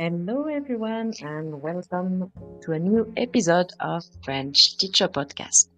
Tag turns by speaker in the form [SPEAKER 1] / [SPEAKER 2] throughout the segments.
[SPEAKER 1] Hello, everyone, and welcome to a new episode of French Teacher Podcast.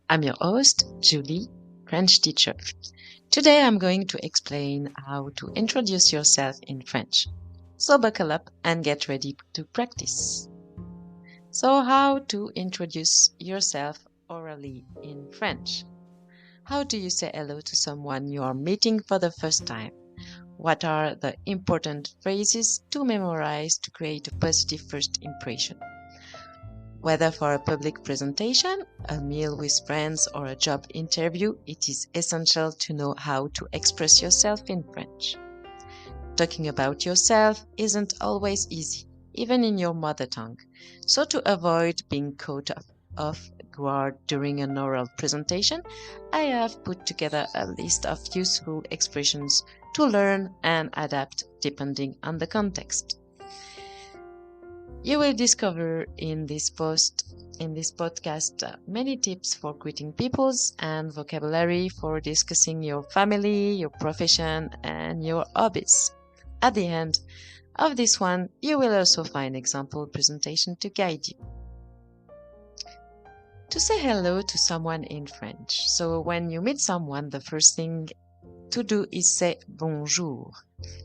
[SPEAKER 1] I'm your host, Julie, French teacher. Today, I'm going to explain how to introduce yourself in French. So, buckle up and get ready to practice. So, how to introduce yourself orally in French? How do you say hello to someone you are meeting for the first time? What are the important phrases to memorize to create a positive first impression? Whether for a public presentation, a meal with friends, or a job interview, it is essential to know how to express yourself in French. Talking about yourself isn't always easy, even in your mother tongue. So to avoid being caught off guard during an oral presentation, I have put together a list of useful expressions to learn and adapt depending on the context. You will discover in this podcast, many tips for greeting peoples and vocabulary for discussing your family, your profession, and your hobbies. At the end of this one, you will also find example presentation to guide you. To say hello to someone in French. So when you meet someone, the first thing to do is say bonjour.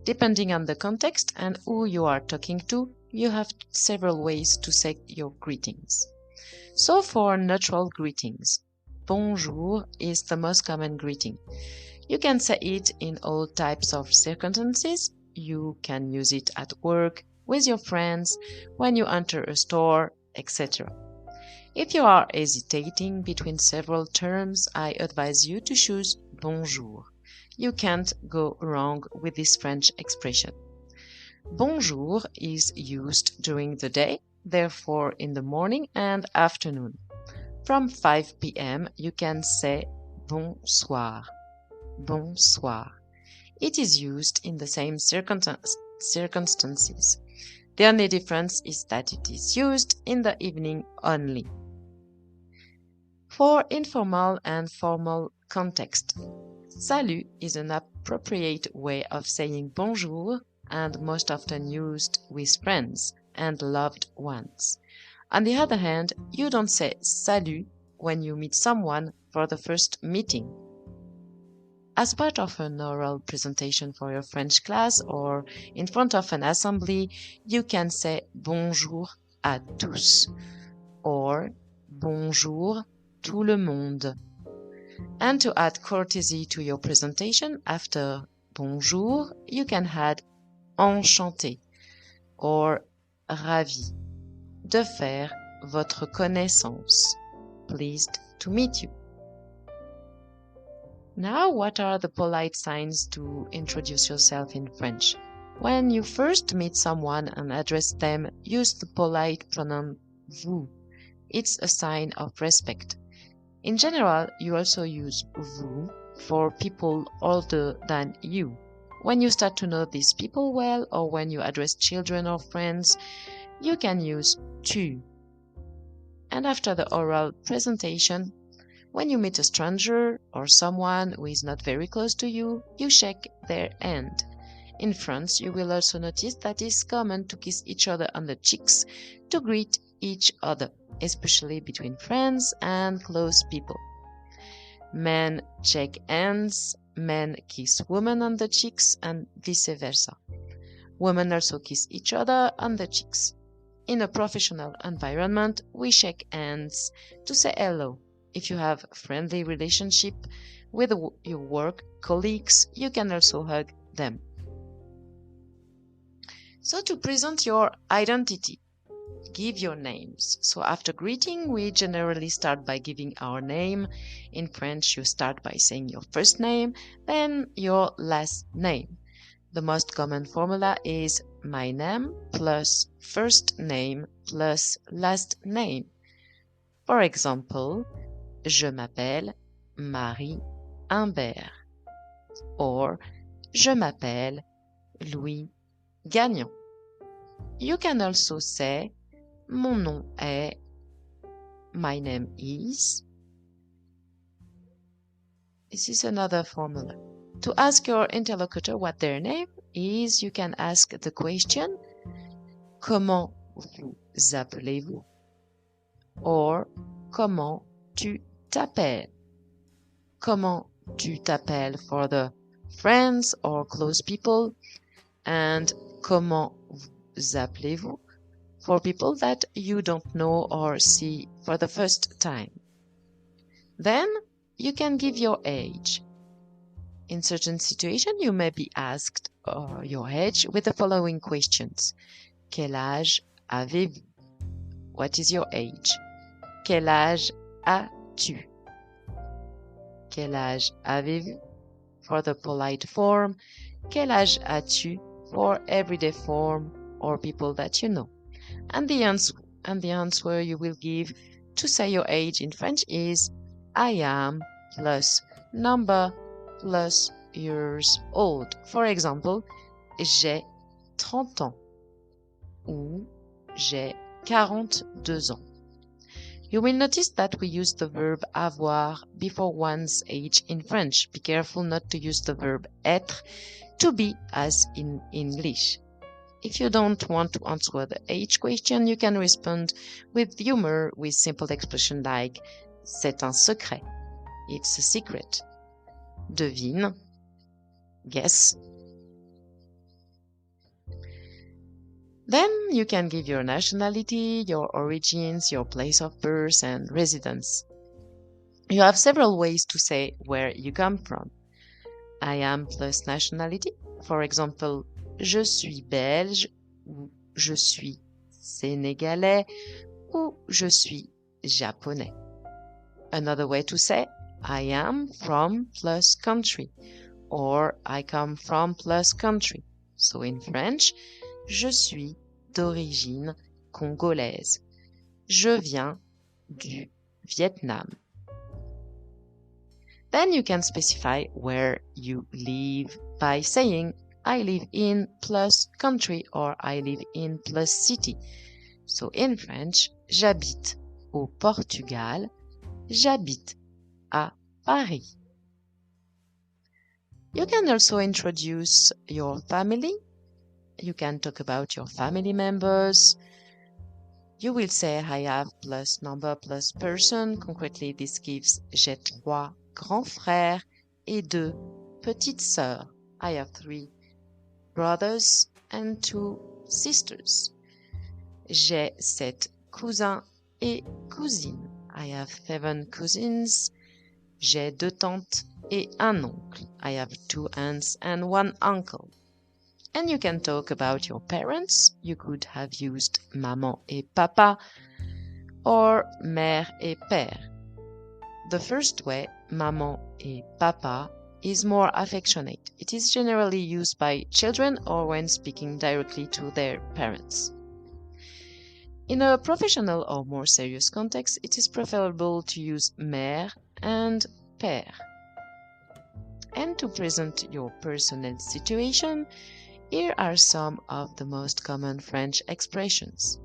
[SPEAKER 1] Depending on the context and who you are talking to, you have several ways to say your greetings. So for neutral greetings, bonjour is the most common greeting. You can say it in all types of circumstances. You can use it at work, with your friends, when you enter a store, etc. If you are hesitating between several terms, I advise you to choose bonjour. You can't go wrong with this French expression. Bonjour is used during the day, therefore in the morning and afternoon. From 5 p.m., you can say bonsoir. Bonsoir. It is used in the same circumstances. The only difference is that it is used in the evening only. For informal and formal context, salut is an appropriate way of saying bonjour and most often used with friends and loved ones. On the other hand, you don't say salut when you meet someone for the first meeting. As part of an oral presentation for your French class or in front of an assembly, you can say bonjour à tous or bonjour tout le monde. And to add courtesy to your presentation, after bonjour, you can add enchanté or ravi de faire votre connaissance. Pleased to meet you. Now, what are the polite signs to introduce yourself in French? When you first meet someone and address them, use the polite pronoun vous. It's a sign of respect. In general, you also use vous for people older than you. When you start to know these people well, or when you address children or friends, you can use tu. And after the oral presentation, when you meet a stranger or someone who is not very close to you, you shake their hand. In France, you will also notice that it's common to kiss each other on the cheeks to greet each other, especially between friends and close people. Men shake hands, men kiss women on the cheeks, and vice versa. Women also kiss each other on the cheeks. In a professional environment, we shake hands to say hello. If you have a friendly relationship with your work colleagues, you can also hug them. So to present your identity, give your names. So after greeting, we generally start by giving our name. In French, you start by saying your first name, then your last name. The most common formula is my name plus first name plus last name. For example, je m'appelle Marie Imbert or je m'appelle Louis Gagnon. You can also say mon nom est, my name is. This is another formula. To ask your interlocutor what their name is, you can ask the question comment vous appelez-vous? Or, comment tu t'appelles? Comment tu t'appelles for the friends or close people, and comment vous appelez-vous for people that you don't know or see for the first time. Then you can give your age. In certain situations, you may be asked your age with the following questions. Quel âge avez-vous? What is your age? Quel âge as-tu? Quel âge avez-vous? For the polite form. Quel âge as-tu? For everyday form or people that you know. And the answer you will give to say your age in French is I am plus number plus years old. For example, j'ai 30 ans ou j'ai 42 ans. You will notice that we use the verb avoir before one's age in French. Be careful not to use the verb être, to be, as in English. If you don't want to answer the age question, you can respond with humor with simple expression like c'est un secret. It's a secret. Devine. Guess. Then you can give your nationality, your origins, your place of birth and residence. You have several ways to say where you come from. I am plus nationality. For example, je suis belge ou je suis sénégalais ou je suis japonais. Another way to say I am from plus country or I come from plus country. So in French, je suis d'origine congolaise. Je viens du Vietnam. Then you can specify where you live by saying I live in plus country or I live in plus city. So in French, j'habite au Portugal, j'habite à Paris. You can also introduce your family. You can talk about your family members. You will say I have plus number plus person. Concretely, this gives j'ai 3 grands frères et 2 petites sœurs. I have 3 brothers and 2 sisters. J'ai 7 cousins et cousines. I have 7 cousins. J'ai 2 tantes et un oncle. I have 2 aunts and 1 uncle. And you can talk about your parents. You could have used maman et papa or mère et père. The first way, maman et papa, is more affectionate. It is generally used by children or when speaking directly to their parents. In a professional or more serious context, it is preferable to use mère and père. And to present your personal situation, here are some of the most common French expressions.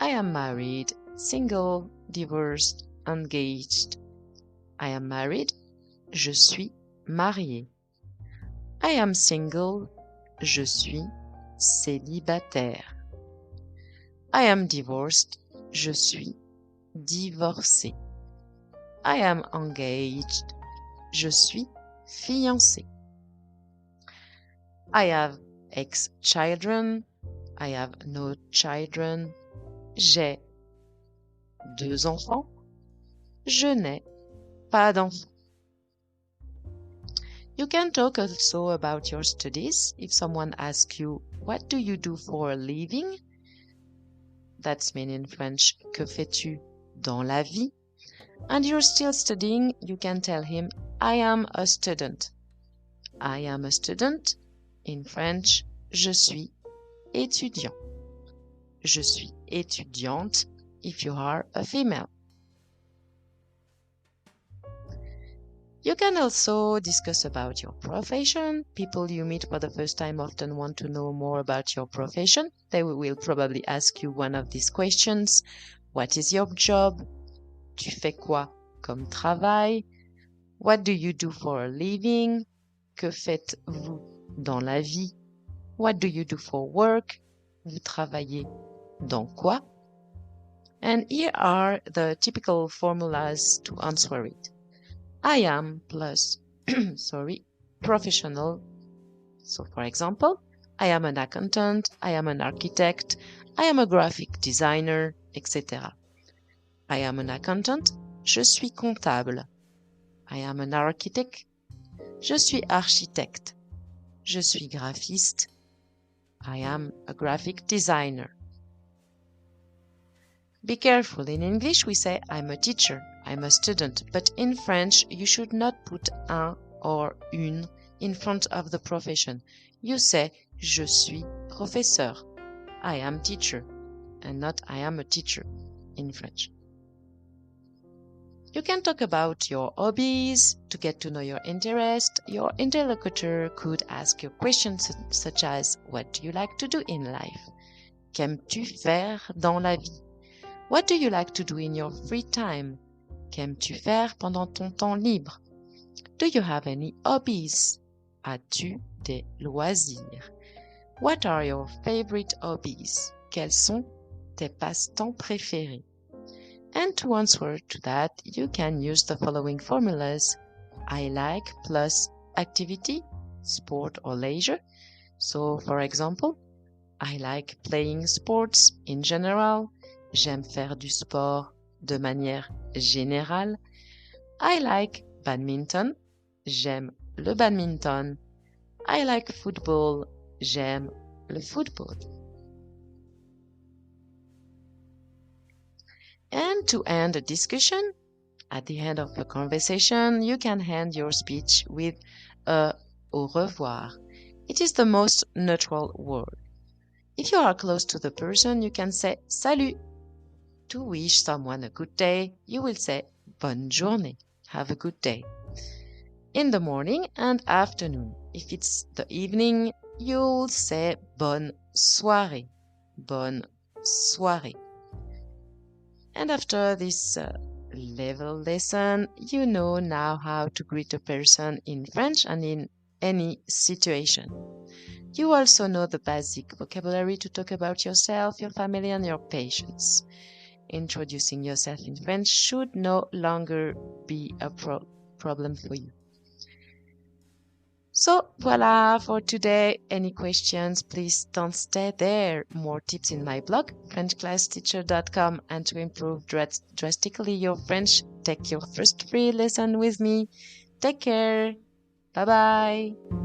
[SPEAKER 1] I am married, single, divorced, engaged. I am married, je suis marié. I am single, je suis célibataire. I am divorced, je suis divorcé. I am engaged, je suis fiancé. I have ex-children, I have no children. J'ai 2 enfants, je n'ai pas d'enfants. You can talk also about your studies. If someone asks you, what do you do for a living? That's mean in French, que fais-tu dans la vie? And you're still studying, you can tell him, I am a student. I am a student. In French, je suis étudiant. Je suis étudiante if you are a female. You can also discuss about your profession. People you meet for the first time often want to know more about your profession. They will probably ask you one of these questions. What is your job? Tu fais quoi comme travail? What do you do for a living? Que faites-vous dans la vie? What do you do for work? Vous travaillez dans quoi? And here are the typical formulas to answer it. I am plus, professional. So for example, I am an accountant, I am an architect, I am a graphic designer, etc. I am an accountant, je suis comptable. I am an architect, je suis architecte. Je suis graphiste. I am a graphic designer. Be careful, in English we say I'm a teacher, I'm a student, but in French you should not put un or une in front of the profession. You say je suis professeur, I am teacher, and not I am a teacher in French. You can talk about your hobbies to get to know your interest. Your interlocutor could ask you questions such as what do you like to do in life? Qu'aimes-tu faire dans la vie? What do you like to do in your free time? Qu'aimes-tu faire pendant ton temps libre? Do you have any hobbies? As-tu des loisirs? What are your favorite hobbies? Quels sont tes passe-temps préférés? And to answer to that, you can use the following formulas. I like plus activity, sport or leisure. So, for example, I like playing sports in general. J'aime faire du sport de manière générale. I like badminton. J'aime le badminton. I like football. J'aime le football. And to end the discussion, at the end of the conversation, you can end your speech with a au revoir. It is the most neutral word. If you are close to the person, you can say salut. To wish someone a good day, you will say bonne journée. Have a good day. In the morning and afternoon. If it's the evening, you'll say bonne soirée. Bonne soirée. And after this level lesson, you know now how to greet a person in French and in any situation. You also know the basic vocabulary to talk about yourself, your family, and your patients. Introducing yourself in French should no longer be a problem for you. So, voila for today. Any questions, please don't stay there. More tips in my blog, FrenchClassTeacher.com. And to improve drastically your French, take your first free lesson with me. Take care. Bye-bye.